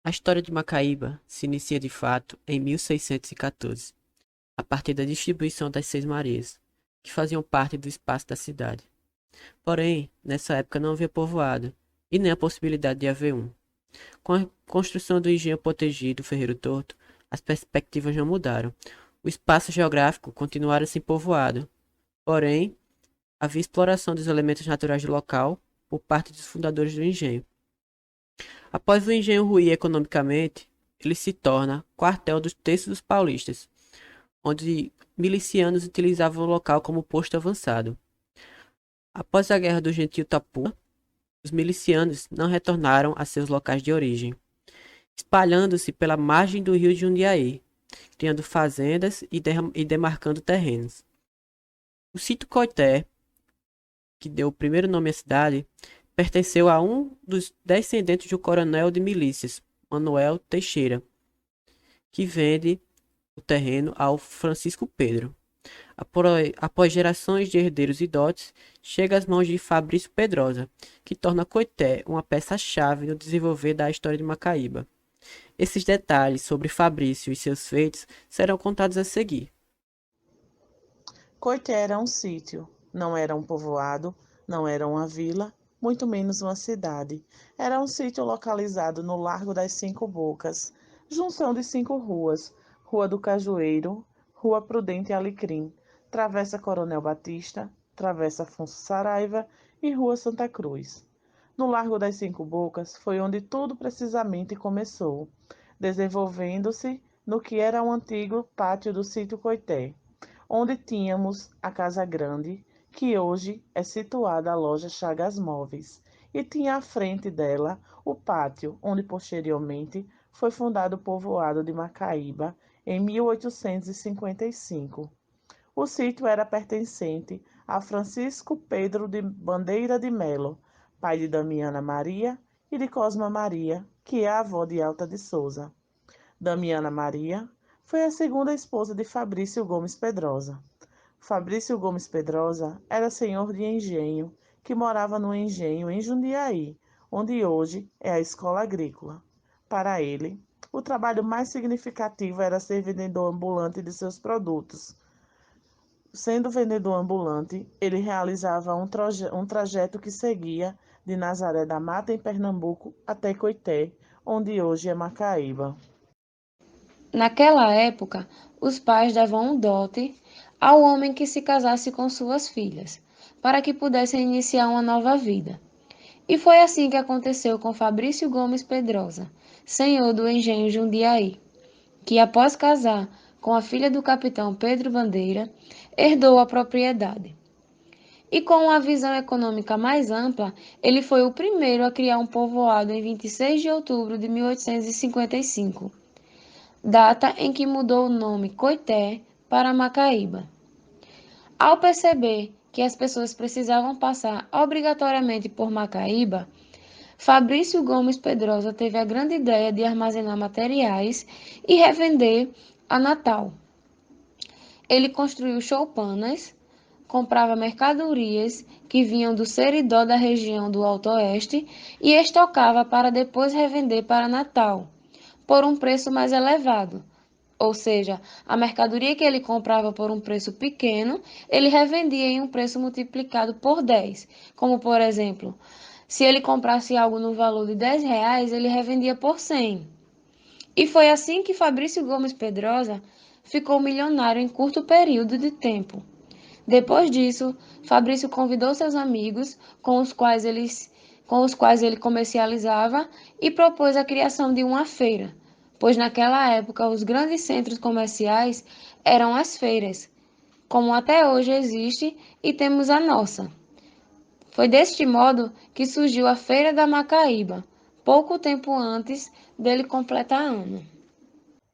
A história de Macaíba se inicia de fato em 1614, a partir da distribuição das Seis Marias, que faziam parte do espaço da cidade. Porém, nessa época não havia povoado, e nem a possibilidade de haver um. Com a construção do engenho protegido Ferreiro Torto, as perspectivas não mudaram. O espaço geográfico continuara sem povoado, porém, havia exploração dos elementos naturais do local por parte dos fundadores do engenho. Após o engenho ruir economicamente, ele se torna quartel dos terços dos paulistas, onde milicianos utilizavam o local como posto avançado. Após a Guerra do Gentil Tapua, os milicianos não retornaram a seus locais de origem, espalhando-se pela margem do rio Jundiaí, criando fazendas e demarcando terrenos. O sítio Coité, que deu o primeiro nome à cidade, pertenceu a um dos descendentes do coronel de milícias, Manuel Teixeira, que vende o terreno ao Francisco Pedro. Após gerações de herdeiros e dotes, chega às mãos de Fabrício Pedrosa, que torna Coité uma peça-chave no desenvolver da história de Macaíba. Esses detalhes sobre Fabrício e seus feitos serão contados a seguir. Coité era um sítio, não era um povoado, não era uma vila, muito menos uma cidade. Era um sítio localizado no Largo das Cinco Bocas, junção de cinco ruas: Rua do Cajueiro, Rua Prudente Alecrim, Travessa Coronel Batista, Travessa Afonso Saraiva e Rua Santa Cruz. No Largo das Cinco Bocas foi onde tudo precisamente começou, desenvolvendo-se no que era o antigo pátio do sítio Coité, onde tínhamos a Casa Grande, que hoje é situada a loja Chagas Móveis, e tinha à frente dela o pátio, onde posteriormente foi fundado o povoado de Macaíba em 1855. O sítio era pertencente a Francisco Pedro de Bandeira de Melo, pai de Damiana Maria e de Cosma Maria, que é a avó de Alta de Souza. Damiana Maria foi a segunda esposa de Fabrício Gomes Pedrosa. Fabrício Gomes Pedrosa era senhor de engenho, que morava no engenho em Jundiaí, onde hoje é a escola agrícola. Para ele, o trabalho mais significativo era ser vendedor ambulante de seus produtos. Sendo vendedor ambulante, ele realizava um trajeto que seguia de Nazaré da Mata, em Pernambuco, até Coité, onde hoje é Macaíba. Naquela época, os pais davam um dote ao homem que se casasse com suas filhas, para que pudessem iniciar uma nova vida. E foi assim que aconteceu com Fabrício Gomes Pedrosa, senhor do engenho Jundiaí, que após casar com a filha do capitão Pedro Bandeira, herdou a propriedade. E com uma visão econômica mais ampla, ele foi o primeiro a criar um povoado em 26 de outubro de 1855, data em que mudou o nome Coité para Macaíba. Ao perceber que as pessoas precisavam passar obrigatoriamente por Macaíba, Fabrício Gomes Pedrosa teve a grande ideia de armazenar materiais e revender a Natal. Ele construiu choupanas, comprava mercadorias que vinham do Seridó da região do Alto Oeste e estocava para depois revender para Natal, por um preço mais elevado. Ou seja, a mercadoria que ele comprava por um preço pequeno, ele revendia em um preço multiplicado por 10. Como, por exemplo, se ele comprasse algo no valor de R$ 10, ele revendia por 100. E foi assim que Fabrício Gomes Pedrosa ficou milionário em curto período de tempo. Depois disso, Fabrício convidou seus amigos, com os quais ele comercializava, e propôs a criação de uma feira, pois naquela época os grandes centros comerciais eram as feiras, como até hoje existe e temos a nossa. Foi deste modo que surgiu a Feira da Macaíba, pouco tempo antes dele completar ano.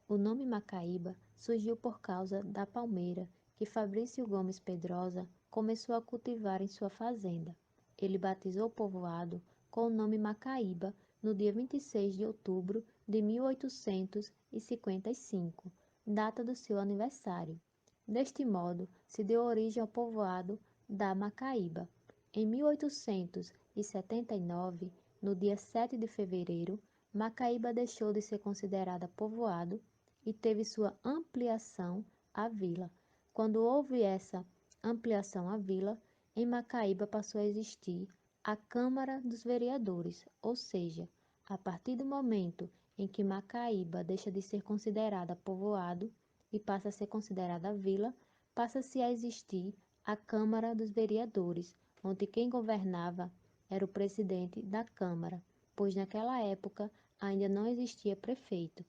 O nome Macaíba surgiu por causa da palmeira que Fabrício Gomes Pedrosa começou a cultivar em sua fazenda. Ele batizou o povoado com o nome Macaíba no dia 26 de outubro de 1855, data do seu aniversário. Deste modo, se deu origem ao povoado da Macaíba. Em 1879, no dia 7 de fevereiro, Macaíba deixou de ser considerada povoado e teve sua ampliação à vila. Quando houve essa ampliação à vila, em Macaíba passou a existir a Câmara dos Vereadores, ou seja, a partir do momento em que Macaíba deixa de ser considerada povoado e passa a ser considerada vila, passa-se a existir a Câmara dos Vereadores, onde quem governava era o presidente da Câmara, pois naquela época ainda não existia prefeito.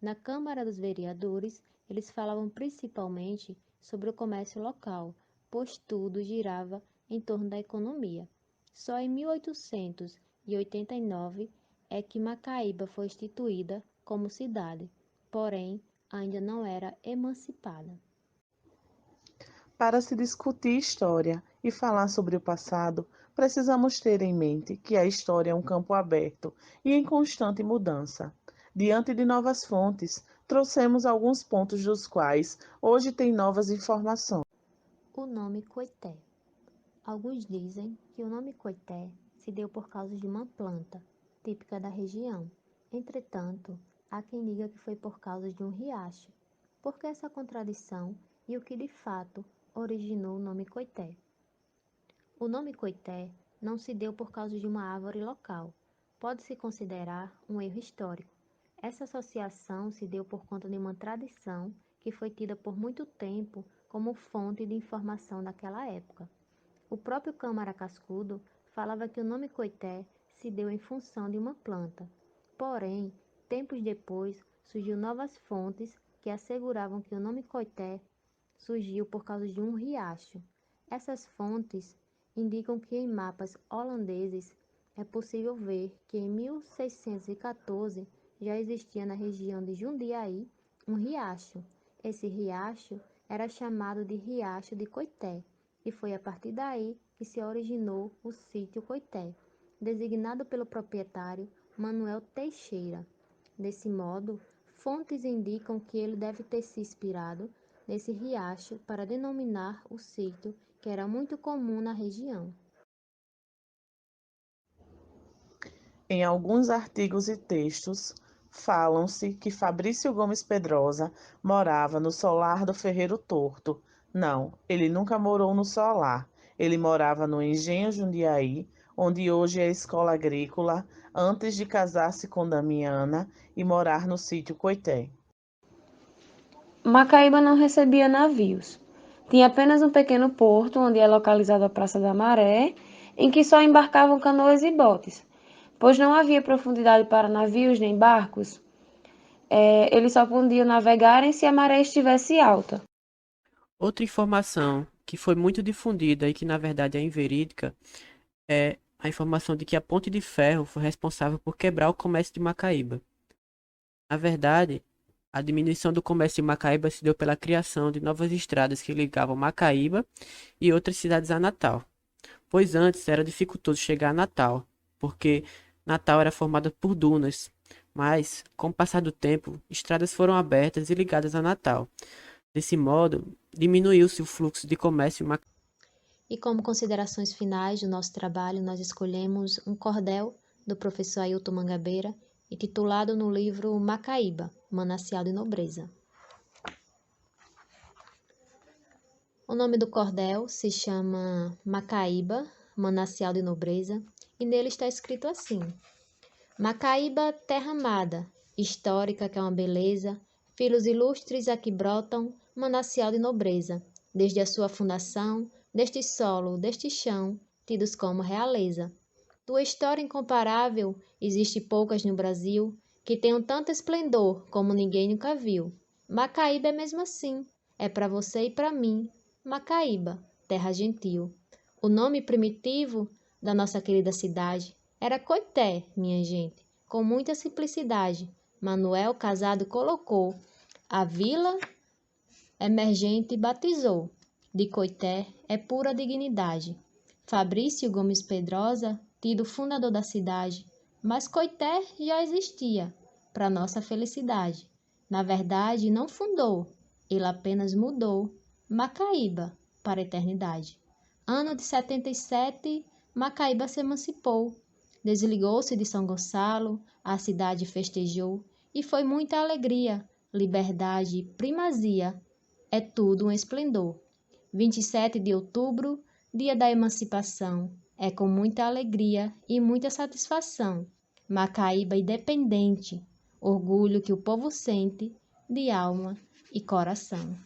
Na Câmara dos Vereadores, eles falavam principalmente sobre o comércio local, pois tudo girava em torno da economia. Só em 1889 é que Macaíba foi instituída como cidade, porém ainda não era emancipada. Para se discutir história e falar sobre o passado, precisamos ter em mente que a história é um campo aberto e em constante mudança. Diante de novas fontes, trouxemos alguns pontos dos quais hoje tem novas informações. O nome Coité. Alguns dizem que o nome Coité se deu por causa de uma planta típica da região. Entretanto, há quem diga que foi por causa de um riacho. Por que essa contradição e o que de fato originou o nome Coité? O nome Coité não se deu por causa de uma árvore local. Pode-se considerar um erro histórico. Essa associação se deu por conta de uma tradição que foi tida por muito tempo como fonte de informação daquela época. O próprio Câmara Cascudo falava que o nome Coité se deu em função de uma planta. Porém, tempos depois, surgiu novas fontes que asseguravam que o nome Coité surgiu por causa de um riacho. Essas fontes indicam que em mapas holandeses é possível ver que em 1614 já existia na região de Jundiaí um riacho. Esse riacho era chamado de Riacho de Coité e foi a partir daí que se originou o sítio Coité, designado pelo proprietário Manuel Teixeira. Desse modo, fontes indicam que ele deve ter se inspirado nesse riacho para denominar o sítio que era muito comum na região. Em alguns artigos e textos, falam-se que Fabrício Gomes Pedrosa morava no solar do Ferreiro Torto. Não, ele nunca morou no solar. Ele morava no Engenho Jundiaí, onde hoje é a escola agrícola, antes de casar-se com Damiana e morar no sítio Coité. Macaíba não recebia navios. Tinha apenas um pequeno porto, onde é localizada a Praça da Maré, em que só embarcavam canoas e botes, pois não havia profundidade para navios nem barcos. Eles só podiam navegar se a maré estivesse alta. Outra informação que foi muito difundida e que na verdade é inverídica é a informação de que a Ponte de Ferro foi responsável por quebrar o comércio de Macaíba. Na verdade, a diminuição do comércio de Macaíba se deu pela criação de novas estradas que ligavam Macaíba e outras cidades a Natal, pois antes era dificultoso chegar a Natal, porque Natal era formada por dunas, mas, com o passar do tempo, estradas foram abertas e ligadas a Natal. Desse modo, diminuiu-se o fluxo de comércio em Macaíba. E como considerações finais do nosso trabalho, nós escolhemos um cordel do professor Ailton Mangabeira, intitulado no livro Macaíba, Manancial de Nobreza. O nome do cordel se chama Macaíba, Manancial de Nobreza, e nele está escrito assim: Macaíba, terra amada, histórica que é uma beleza, filhos ilustres aqui brotam, manancial de nobreza, desde a sua fundação, deste solo, deste chão, tidos como realeza. Tua história incomparável, existe poucas no Brasil, que tenham tanto esplendor como ninguém nunca viu. Macaíba é mesmo assim, é para você e para mim, Macaíba, terra gentil. O nome primitivo da nossa querida cidade era Coité, minha gente, com muita simplicidade. Manuel Casado colocou, a vila emergente batizou. De Coité é pura dignidade. Fabrício Gomes Pedrosa, tido fundador da cidade, mas Coité já existia, para nossa felicidade. Na verdade, não fundou, ele apenas mudou Macaíba para a eternidade. Ano de 77, Macaíba se emancipou. Desligou-se de São Gonçalo, a cidade festejou, e foi muita alegria, liberdade e primazia, é tudo um esplendor. 27 de outubro, dia da emancipação, é com muita alegria e muita satisfação. Macaíba independente, orgulho que o povo sente de alma e coração.